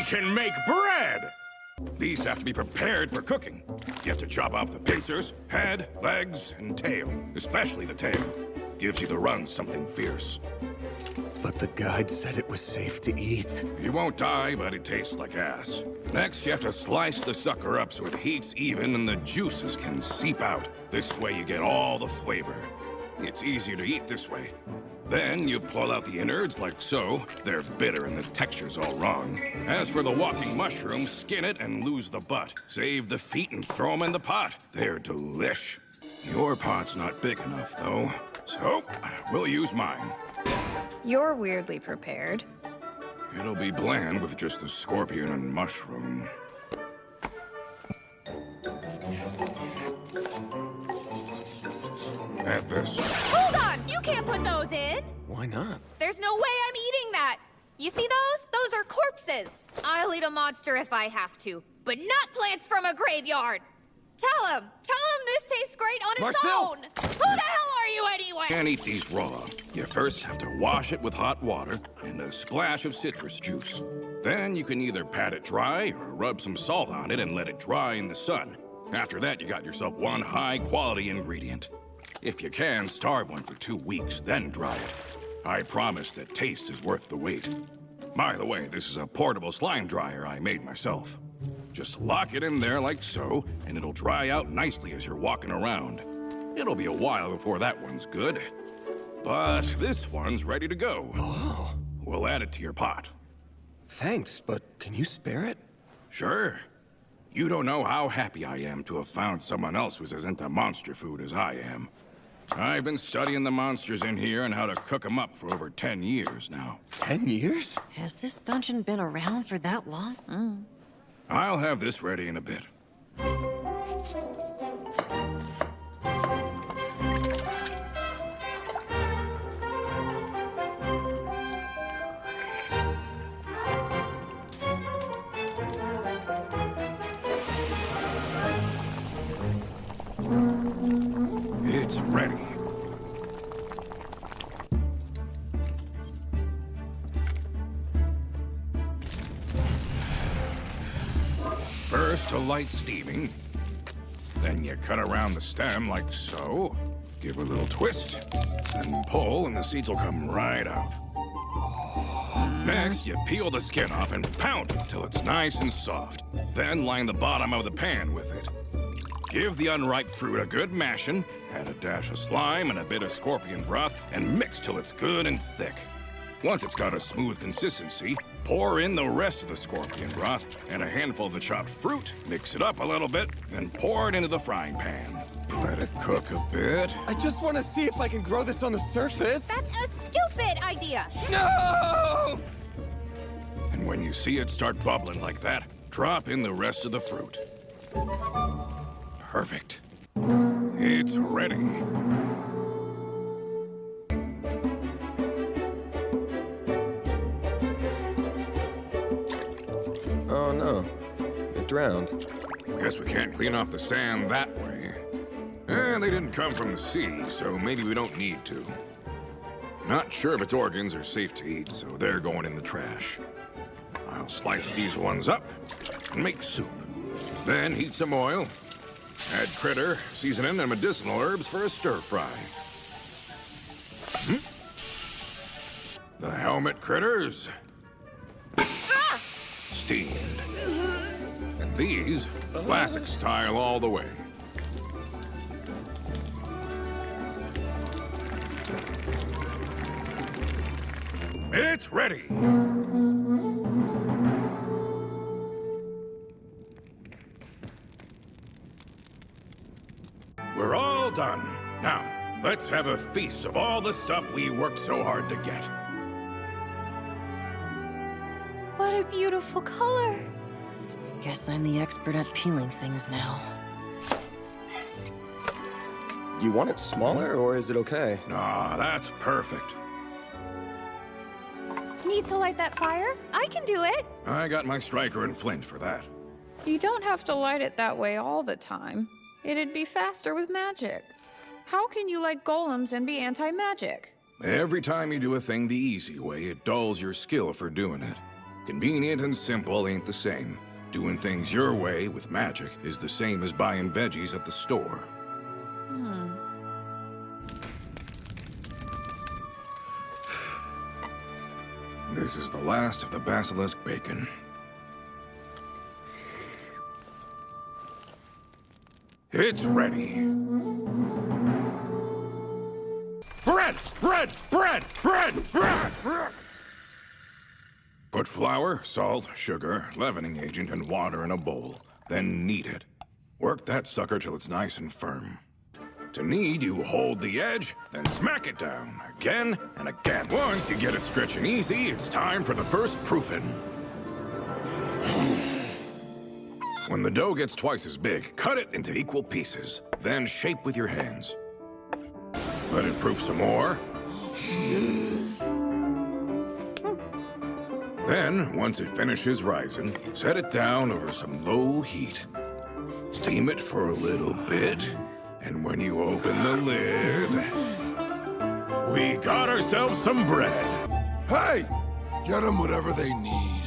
can make bread! These have to be prepared for cooking. You have to chop off the pincers, head, legs, and tail. Especially the tail. Gives you the run something fierce. But the guide said it was safe to eat. You won't die, but it tastes like ass. Next, you have to slice the sucker up so it heats even and the juices can seep out. This way you get all the flavor. It's easier to eat this way. Then you pull out the innards like so. They're bitter and the texture's all wrong. As for the walking mushroom, skin it and lose the butt. Save the feet and throw them in the pot. They're delish. Your pot's not big enough, though. So, we'll use mine. You're weirdly prepared. It'll be bland with just the scorpion and mushroom. Add this. Hold on! You can't put those in! Why not? There's no way I'm eating that! You see those? Those are corpses! I'll eat a monster if I have to, but not plants from a graveyard! Tell him this tastes great on its Marcel! own! Who the hell are you anyway? Can't eat these raw. You first have to wash it with hot water and a splash of citrus juice. Then you can either pat it dry or rub some salt on it and let it dry in the sun. After that, you got yourself one high-quality ingredient. If you can, starve one for 2 weeks, then dry it. I promise that taste is worth the wait. By the way, this is a portable slime dryer I made myself. Just lock it in there like so, and it'll dry out nicely as you're walking around. It'll be a while before that one's good. But this one's ready to go. Oh. We'll add it to your pot. Thanks, but can you spare it? Sure. You don't know how happy I am to have found someone else who's as into monster food as I am. I've been studying the monsters in here and how to cook them up for over 10 years now. 10 years? Has this dungeon been around for that long? I'll have this ready in a bit. It's ready. First, a light steaming. Then you cut around the stem like so. Give a little twist. Then pull and the seeds will come right out. Next, you peel the skin off and pound it till it's nice and soft. Then line the bottom of the pan with it. Give the unripe fruit a good mashing, add a dash of slime and a bit of scorpion broth, and mix till it's good and thick. Once it's got a smooth consistency, pour in the rest of the scorpion broth and a handful of the chopped fruit, mix it up a little bit, then pour it into the frying pan. Let it cook a bit. I just want to see if I can grow this on the surface. That's a stupid idea! No! And when you see it start bubbling like that, drop in the rest of the fruit. Perfect. It's ready. Oh no, it drowned. Guess we can't clean off the sand that way. They didn't come from the sea, so maybe we don't need to. Not sure if its organs are safe to eat, so they're going in the trash. I'll slice these ones up and make soup. Then heat some oil. Add critter, seasoning, and medicinal herbs for a stir-fry. The helmet critters. Steamed. And these, classic style all the way. It's ready. We're all done. Now, let's have a feast of all the stuff we worked so hard to get. What a beautiful color! Guess I'm the expert at peeling things now. You want it smaller, or is it okay? Nah, that's perfect. Need to light that fire? I can do it! I got my striker and flint for that. You don't have to light it that way all the time. It'd be faster with magic. How can you like golems and be anti-magic? Every time you do a thing the easy way, it dulls your skill for doing it. Convenient and simple ain't the same. Doing things your way with magic is the same as buying veggies at the store. This is the last of the basilisk bacon. It's ready. Bread! Bread! Bread! Bread! Bread! Bread! Put flour, salt, sugar, leavening agent, and water in a bowl. Then knead it. Work that sucker till it's nice and firm. To knead, you hold the edge, then smack it down. Again and again. Once you get it stretching easy, it's time for the first proofing. When the dough gets twice as big, cut it into equal pieces. Then shape with your hands. Let it proof some more. Then, once it finishes rising, set it down over some low heat. Steam it for a little bit, and when you open the lid, we got ourselves some bread. Hey! Get them whatever they need.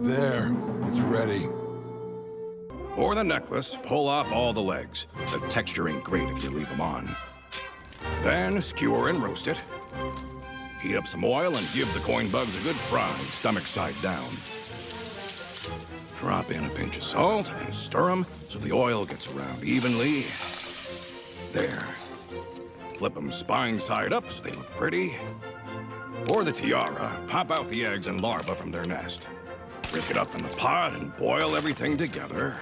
There, it's ready. For the necklace, pull off all the legs. The texture ain't great if you leave them on. Then skewer and roast it. Heat up some oil and give the coin bugs a good fry, stomach side down. Drop in a pinch of salt and stir them so the oil gets around evenly. There. Flip them spine side up so they look pretty. For the tiara, pop out the eggs and larvae from their nest. Break it up in the pot and boil everything together.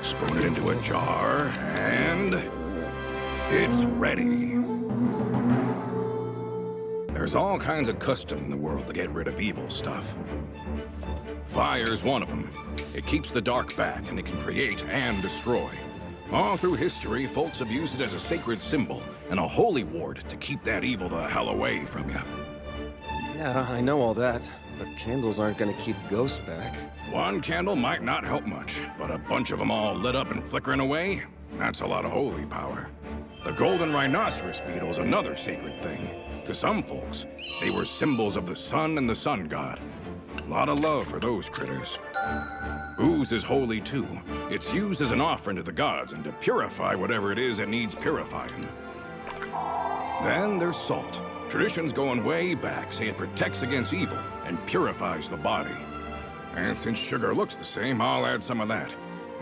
Spoon it into a jar, and it's ready. There's all kinds of custom in the world to get rid of evil stuff. Fire's one of them. It keeps the dark back, and it can create and destroy. All through history, folks have used it as a sacred symbol and a holy ward to keep that evil the hell away from you. Yeah, I know all that, but candles aren't gonna keep ghosts back. One candle might not help much, but a bunch of them all lit up and flickering away, that's a lot of holy power. The golden rhinoceros beetle's another sacred thing. To some folks, they were symbols of the sun and the sun god. A lot of love for those critters. Ooze is holy too. It's used as an offering to the gods and to purify whatever it is that needs purifying. Then there's salt. Traditions going way back say it protects against evil and purifies the body. And since sugar looks the same, I'll add some of that.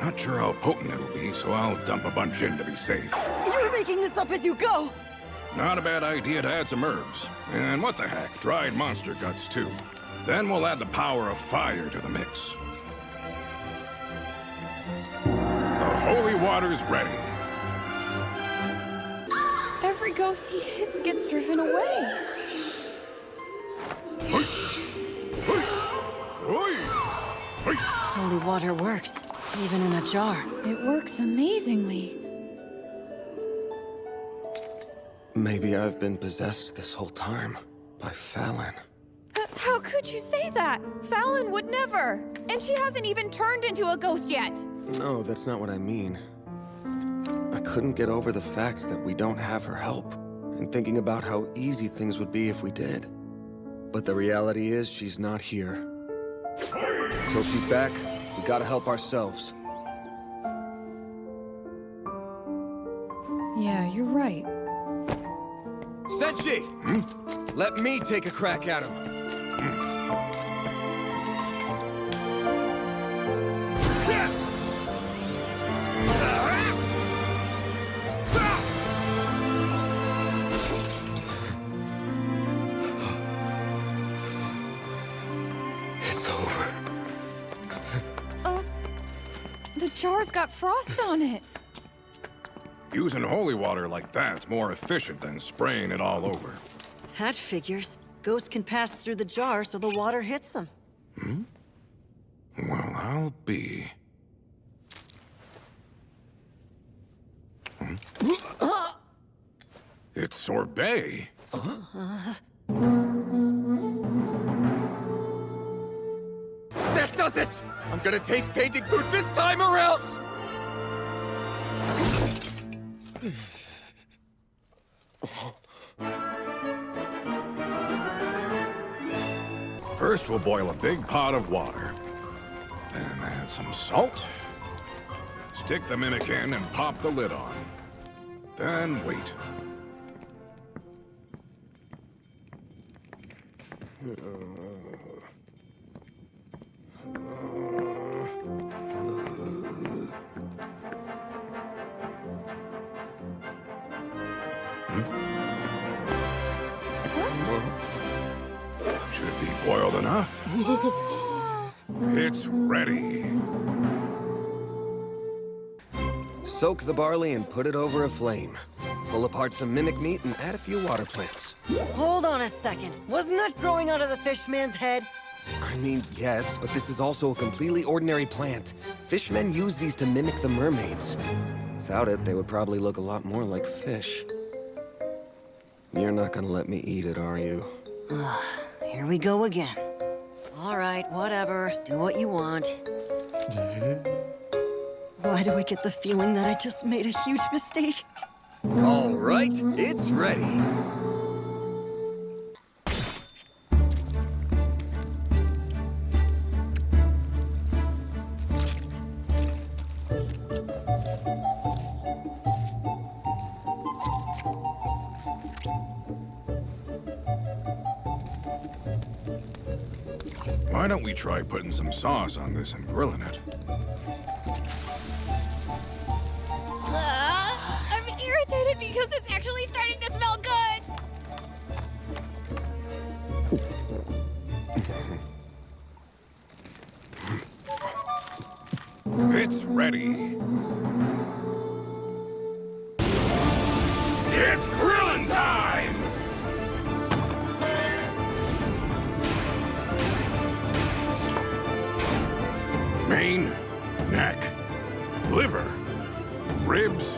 Not sure how potent it'll be, so I'll dump a bunch in to be safe. You're making this up as you go! Not a bad idea to add some herbs. And what the heck, dried monster guts too. Then we'll add the power of fire to the mix. The holy water's ready. Every ghost he hits gets driven away. Holy water works, even in a jar. It works amazingly. Maybe I've been possessed this whole time by Fallon. How could you say that? Fallon would never. And she hasn't even turned into a ghost yet. No, that's not what I mean. I couldn't get over the fact that we don't have her help, and thinking about how easy things would be if we did. But the reality is she's not here. Till she's back, we gotta help ourselves. Yeah, you're right. Senshi! Let me take a crack at him. It's over. The jar's got frost on it. Using holy water like that's more efficient than spraying it all over. That figures. Ghosts can pass through the jar so the water hits them. Well, I'll be... It's sorbet. That does it! I'm gonna taste painting food this time or else! First, we'll boil a big pot of water. Then add some salt. Stick the mimic in and pop the lid on. Then wait. Should be boiled enough. It's ready. Soak the barley and put it over a flame. Pull apart some mimic meat and add a few water plants. Hold on a second. Wasn't that growing out of the fishman's head? I mean, yes, but this is also a completely ordinary plant. Fishmen use these to mimic the mermaids. Without it, they would probably look a lot more like fish. You're not gonna let me eat it, are you? Here we go again. All right, whatever. Do what you want. Why do I get the feeling that I just made a huge mistake? All right, it's ready. Why don't we try putting some sauce on this and grilling it? I'm irritated because it's actually starting to smell good. It's ready. It's grilling time! Mane, neck, liver, ribs,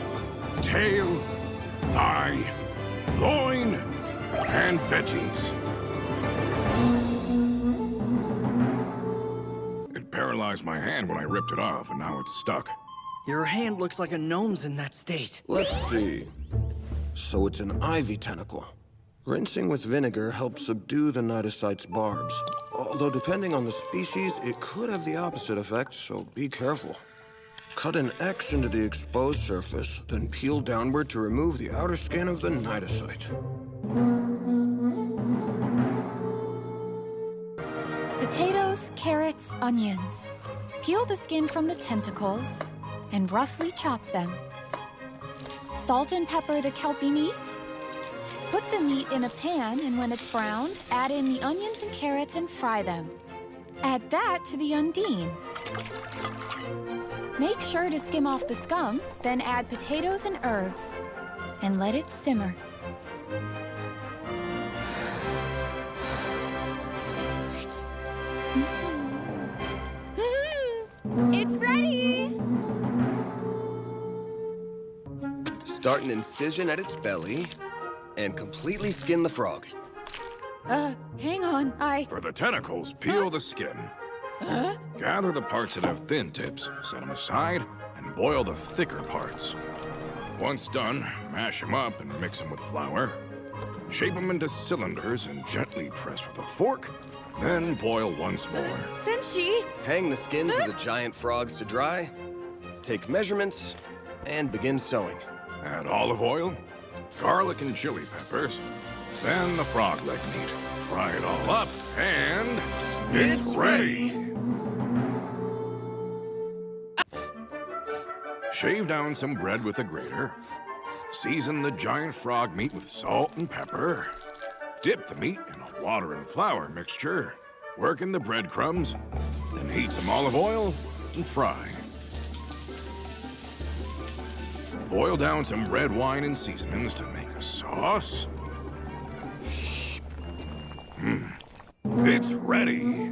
tail, thigh, loin, and veggies. It paralyzed my hand when I ripped it off, and now it's stuck. Your hand looks like a gnome's in that state. Let's see. So it's an ivy tentacle. Rinsing with vinegar helps subdue the nidicite's barbs. Although depending on the species, it could have the opposite effect, so be careful. Cut an X into the exposed surface, then peel downward to remove the outer skin of the nidicite. Potatoes, carrots, onions. Peel the skin from the tentacles and roughly chop them. Salt and pepper the kelpie meat. Put the meat in a pan, and when it's browned, add in the onions and carrots and fry them. Add that to the undine. Make sure to skim off the scum, then add potatoes and herbs, and let it simmer. It's ready! Start an incision at its belly, and completely skin the frog. Hang on, For the tentacles, peel the skin. Gather the parts that have thin tips, set them aside, and boil the thicker parts. Once done, mash them up and mix them with flour. Shape them into cylinders and gently press with a fork, then boil once more. Senshi! Hang the skins of the giant frogs to dry, take measurements, and begin sewing. Add olive oil, garlic and chili peppers, then the frog leg meat. Fry it all up, and it's ready! Shave down some bread with a grater. Season the giant frog meat with salt and pepper. Dip the meat in a water and flour mixture. Work in the breadcrumbs, then heat some olive oil and fry. Boil down some red wine and seasonings to make a sauce. It's ready.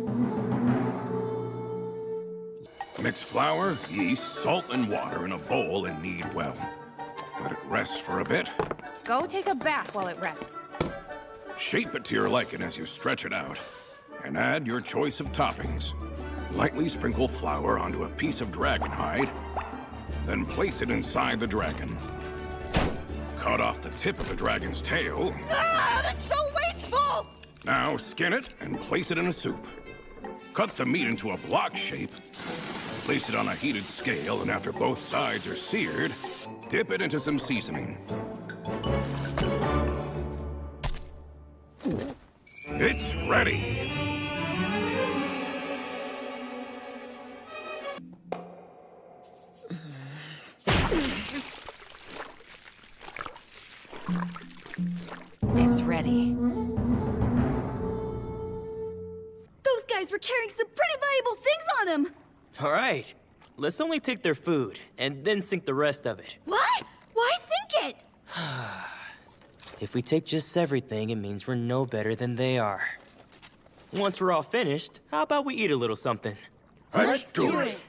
Mix flour, yeast, salt, and water in a bowl and knead well. Let it rest for a bit. Go take a bath while it rests. Shape it to your liking as you stretch it out. And add your choice of toppings. Lightly sprinkle flour onto a piece of dragon hide. then place it inside the dragon. Cut off the tip of the dragon's tail. Ah, that's so wasteful! Now skin it and place it in a soup. Cut the meat into a block shape. Place it on a heated scale, and after both sides are seared, dip it into some seasoning. It's ready. It's ready. Those guys were carrying some pretty valuable things on them! All right, let's only take their food and then sink the rest of it. What? Why sink it? If we take just everything, it means we're no better than they are. Once we're all finished, how about we eat a little something? Let's do it.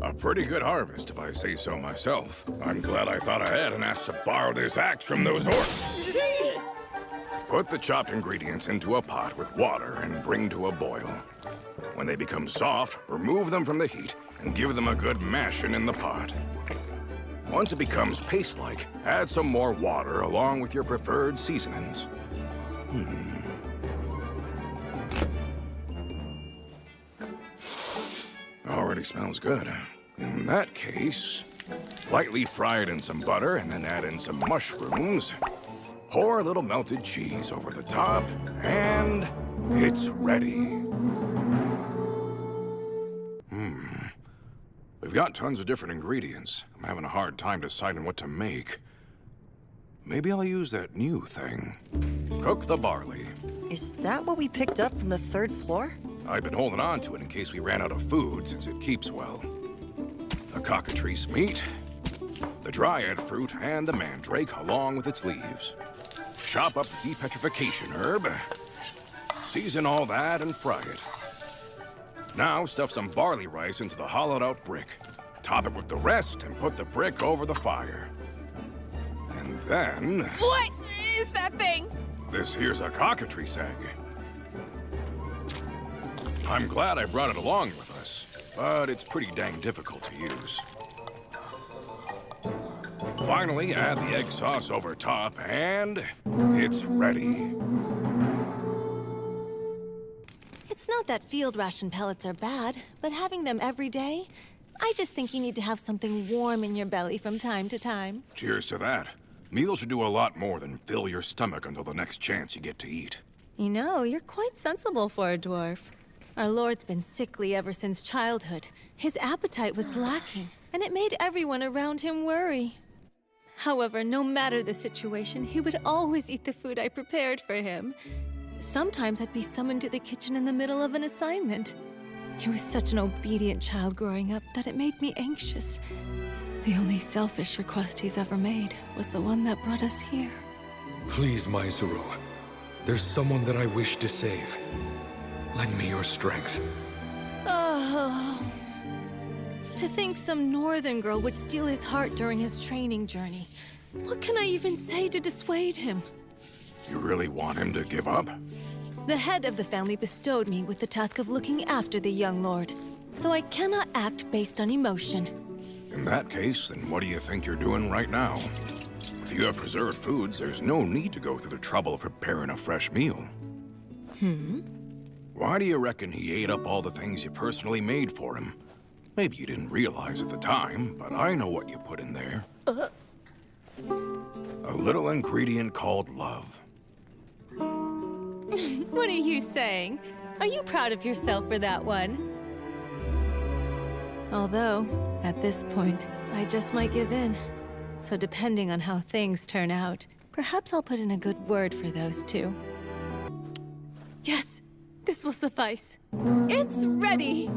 A pretty good harvest, if I say so myself. I'm glad I thought ahead and asked to borrow this axe from those orcs. Put the chopped ingredients into a pot with water and bring to a boil. When they become soft, remove them from the heat and give them a good mashing in the pot. Once it becomes paste-like, add some more water along with your preferred seasonings. Already smells good. In that case, lightly fry it in some butter and then add in some mushrooms. Pour a little melted cheese over the top, and it's ready. We've got tons of different ingredients. I'm having a hard time deciding what to make. Maybe I'll use that new thing. Cook the barley. Is that what we picked up from the 3rd floor? I've been holding on to it in case we ran out of food, since it keeps well. The cockatrice meat, the dryad fruit, and the mandrake, along with its leaves. Chop up the depetrification herb. Season all that and fry it. Now stuff some barley rice into the hollowed-out brick. Top it with the rest and put the brick over the fire. And then... What is that thing? This here's a cockatrice egg. I'm glad I brought it along with us, but it's pretty dang difficult to use. Finally, add the egg sauce over top, and it's ready. It's not that field ration pellets are bad, but having them every day, I just think you need to have something warm in your belly from time to time. Cheers to that. Meals should do a lot more than fill your stomach until the next chance you get to eat. You know, you're quite sensible for a dwarf. Our lord's been sickly ever since childhood. His appetite was lacking, and it made everyone around him worry. However, no matter the situation, he would always eat the food I prepared for him. Sometimes I'd be summoned to the kitchen in the middle of an assignment. He was such an obedient child growing up that it made me anxious. The only selfish request he's ever made was the one that brought us here. Please, Maizuru. There's someone that I wish to save. Lend me your strength. Oh. To think some northern girl would steal his heart during his training journey. What can I even say to dissuade him? You really want him to give up? The head of the family bestowed me with the task of looking after the young lord, so I cannot act based on emotion. In that case, then what do you think you're doing right now? If you have preserved foods, there's no need to go through the trouble of preparing a fresh meal. Why do you reckon he ate up all the things you personally made for him? Maybe you didn't realize at the time, but I know what you put in there. A little ingredient called love. What are you saying? Are you proud of yourself for that one? Although, at this point, I just might give in. So depending on how things turn out, perhaps I'll put in a good word for those two. Yes, this will suffice. It's ready!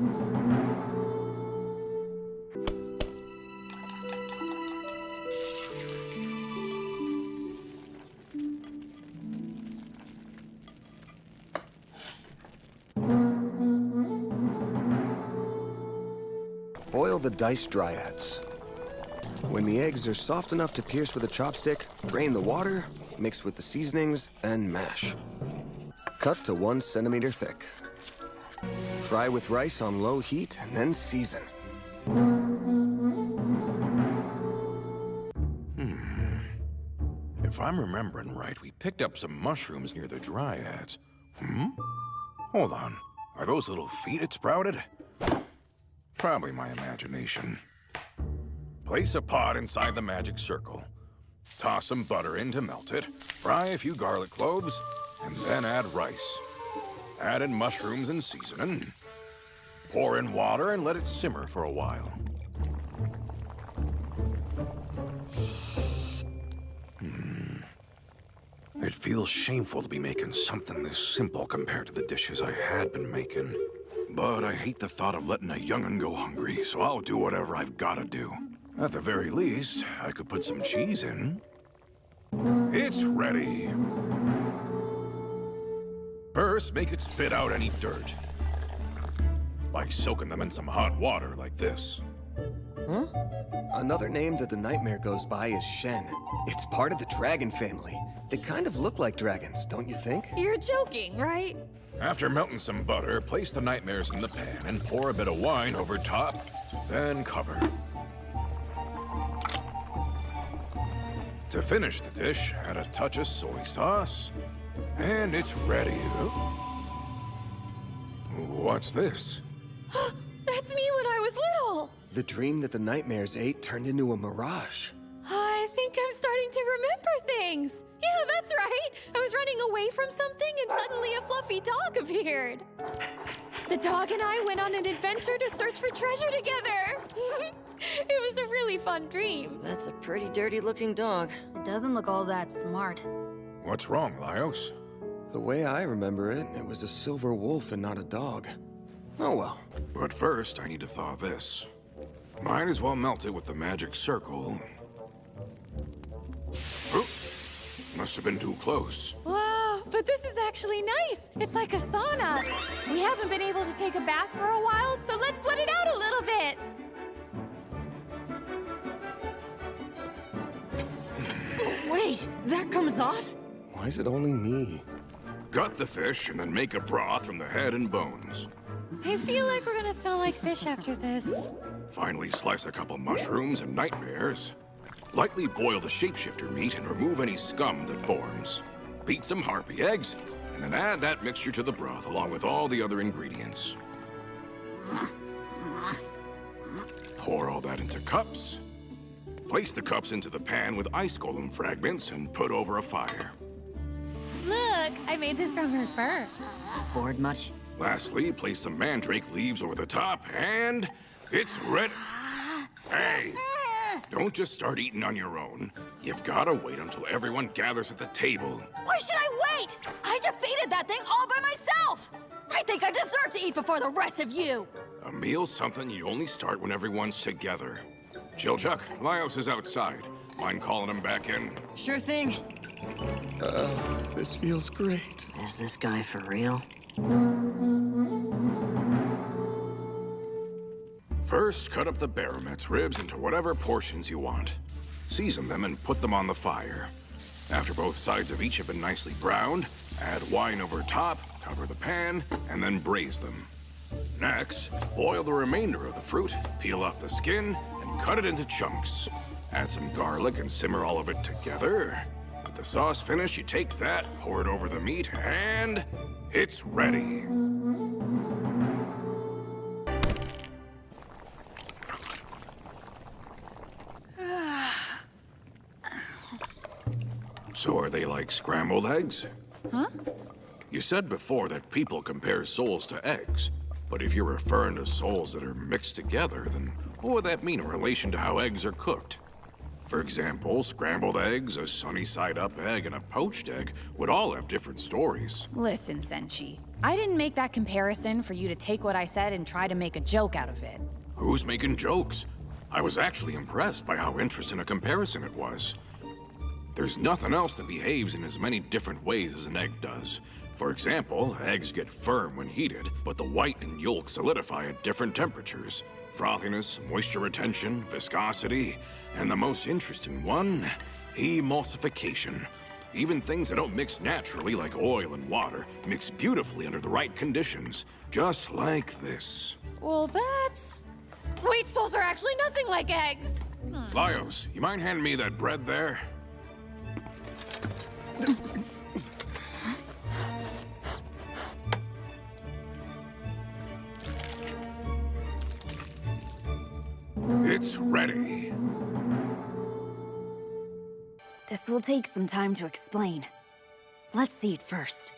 Boil the diced dryads. When the eggs are soft enough to pierce with a chopstick, drain the water, mix with the seasonings, and mash. Cut to 1 centimeter thick. Fry with rice on low heat and then season. If I'm remembering right, we picked up some mushrooms near the dryads. Hold on. Are those little feet it sprouted? Probably my imagination. Place a pot inside the magic circle. Toss some butter in to melt it. Fry a few garlic cloves, and then add rice. Add in mushrooms and seasoning. Pour in water and let it simmer for a while. It feels shameful to be making something this simple compared to the dishes I had been making. But I hate the thought of letting a young'un go hungry, so I'll do whatever I've gotta do. At the very least, I could put some cheese in. It's ready. First, make it spit out any dirt. By soaking them in some hot water like this. Huh? Another name that the nightmare goes by is Shen. It's part of the dragon family. They kind of look like dragons, don't you think? You're joking, right? After melting some butter, place the nightmares in the pan and pour a bit of wine over top, then cover. To finish the dish, add a touch of soy sauce, and it's ready. What's this? That's me when I was little! The dream that the nightmares ate turned into a mirage. I think I'm starting to remember things. Yeah, that's right. I was running away from something and suddenly a fluffy dog appeared. The dog and I went on an adventure to search for treasure together. It was a really fun dream. That's a pretty dirty-looking dog. It doesn't look all that smart. What's wrong, Laios? The way I remember it, it was a silver wolf and not a dog. Oh well. But first, I need to thaw this. Might as well melt it with the magic circle. Oh, must have been too close. Wow, but this is actually nice. It's like a sauna. We haven't been able to take a bath for a while, so let's sweat it out a little bit. Wait, that comes off? Why is it only me? Gut the fish and then make a broth from the head and bones. I feel like we're gonna smell like fish after this. Finally, slice a couple mushrooms and nightmares. Lightly boil the shapeshifter meat and remove any scum that forms. Beat some harpy eggs, and then add that mixture to the broth along with all the other ingredients. Pour all that into cups. Place the cups into the pan with ice golem fragments and put over a fire. Look, I made this from her fur. Bored much? Lastly, place some mandrake leaves over the top, and it's ready. Hey, don't just start eating on your own. You've got to wait until everyone gathers at the table. Why should I wait? I defeated that thing all by myself! I think I deserve to eat before the rest of you! A meal's something you only start when everyone's together. Chilchuck, Laios is outside. Mind calling him back in? Sure thing. This feels great. Is this guy for real? First, cut up the Baromet's ribs into whatever portions you want. Season them and put them on the fire. After both sides of each have been nicely browned, add wine over top, cover the pan, and then braise them. Next, boil the remainder of the fruit, peel off the skin, and cut it into chunks. Add some garlic and simmer all of it together. With the sauce finished, you take that, pour it over the meat, and it's ready. So are they like scrambled eggs? Huh? You said before that people compare souls to eggs. But if you're referring to souls that are mixed together, then what would that mean in relation to how eggs are cooked? For example, scrambled eggs, a sunny-side-up egg, and a poached egg would all have different stories. Listen, Senshi. I didn't make that comparison for you to take what I said and try to make a joke out of it. Who's making jokes? I was actually impressed by how interesting a comparison it was. There's nothing else that behaves in as many different ways as an egg does. For example, eggs get firm when heated, but the white and yolk solidify at different temperatures. Frothiness, moisture retention, viscosity, and the most interesting one, emulsification. Even things that don't mix naturally, like oil and water, mix beautifully under the right conditions. Just like this. Well, that's... Wait, souls are actually nothing like eggs! Lyos, you mind handing me that bread there? It's ready. This will take some time to explain. Let's see it first.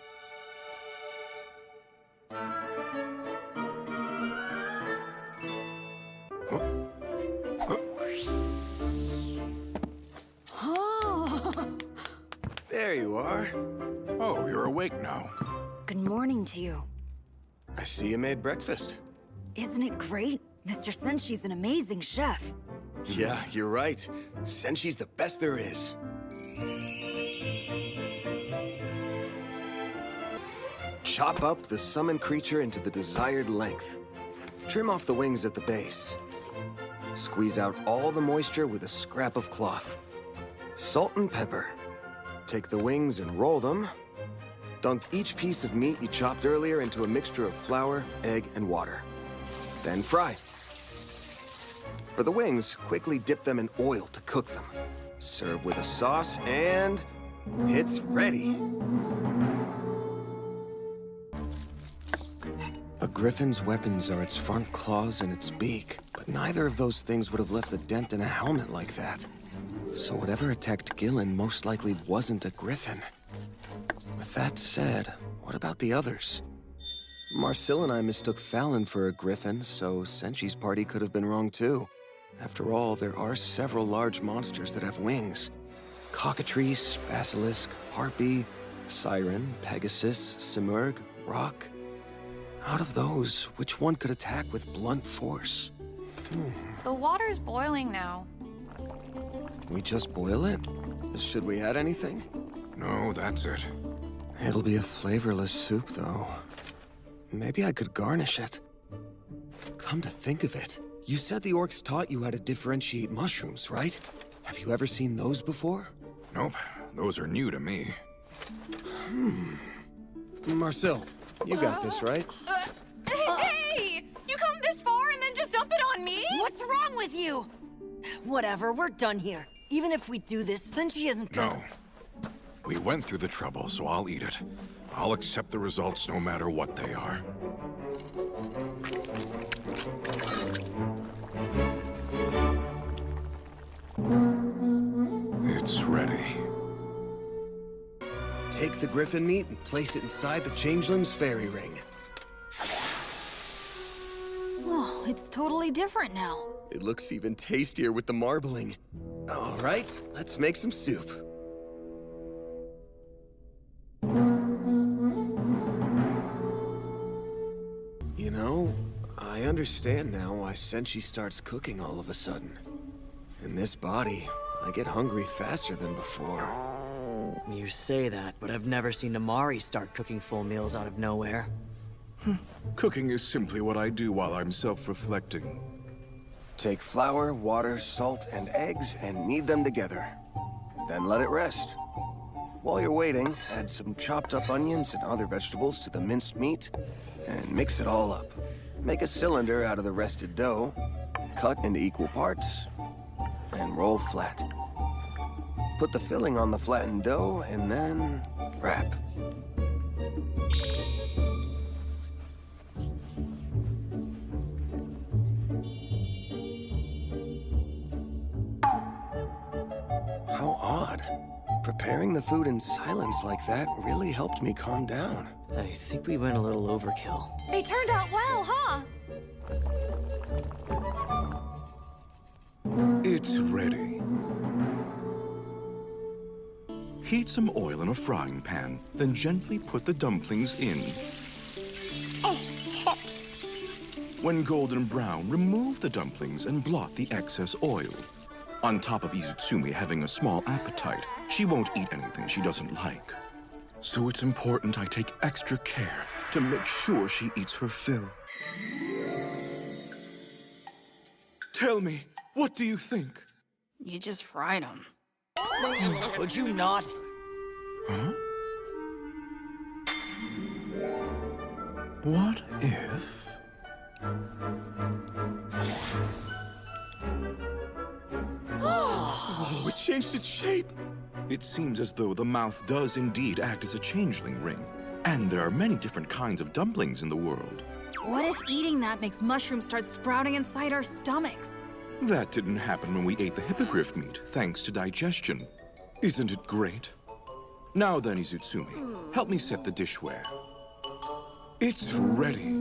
There you are. Oh, you're awake now. Good morning to you. I see you made breakfast. Isn't it great? Mr. Senshi's an amazing chef. Yeah, you're right. Senshi's the best there is. Chop up the summoned creature into the desired length. Trim off the wings at the base. Squeeze out all the moisture with a scrap of cloth. Salt and pepper. Take the wings and roll them. Dunk each piece of meat you chopped earlier into a mixture of flour, egg, and water. Then fry. For the wings, quickly dip them in oil to cook them. Serve with a sauce and... it's ready! A griffin's weapons are its front claws and its beak, but neither of those things would have left a dent in a helmet like that. So whatever attacked Gillen most likely wasn't a griffin. With that said, what about the others? Marcel and I mistook Fallon for a griffin, so Senshi's party could have been wrong too. After all, there are several large monsters that have wings. Cockatrice, basilisk, harpy, siren, pegasus, simurgh, roc. Out of those, which one could attack with blunt force? The water's boiling now. We just boil it? Should we add anything? No, that's it. It'll be a flavorless soup, though. Maybe I could garnish it. Come to think of it, you said the orcs taught you how to differentiate mushrooms, right? Have you ever seen those before? Nope, those are new to me. Marcel, you got this, right? Hey! You come this far and then just dump it on me? What's wrong with you? Whatever, we're done here. Even if we do this, Senshi isn't gonna... No. We went through the trouble, so I'll eat it. I'll accept the results no matter what they are. It's ready. Take the griffin meat and place it inside the changeling's fairy ring. Oh, it's totally different now. It looks even tastier with the marbling. All right, let's make some soup. You know, I understand now why Senshi starts cooking all of a sudden. In this body, I get hungry faster than before. You say that, but I've never seen Amari start cooking full meals out of nowhere. Cooking is simply what I do while I'm self-reflecting. Take flour, water, salt, and eggs and knead them together. Then let it rest. While you're waiting, add some chopped up onions and other vegetables to the minced meat and mix it all up. Make a cylinder out of the rested dough, cut into equal parts, and roll flat. Put the filling on the flattened dough and then wrap. How odd. Preparing the food in silence like that really helped me calm down. I think we went a little overkill. They turned out well, huh? It's ready. Heat some oil in a frying pan, then gently put the dumplings in. Oh, hot! When golden brown, remove the dumplings and blot the excess oil. On top of Izutsumi having a small appetite, she won't eat anything she doesn't like. So it's important I take extra care to make sure she eats her fill. Tell me, what do you think? You just fried them. Would you not? Huh? What if... Oh, it changed its shape! It seems as though the mouth does indeed act as a changeling ring. And there are many different kinds of dumplings in the world. What if eating that makes mushrooms start sprouting inside our stomachs? That didn't happen when we ate the hippogriff meat, thanks to digestion. Isn't it great? Now then, Izutsumi, help me set the dishware. It's ready.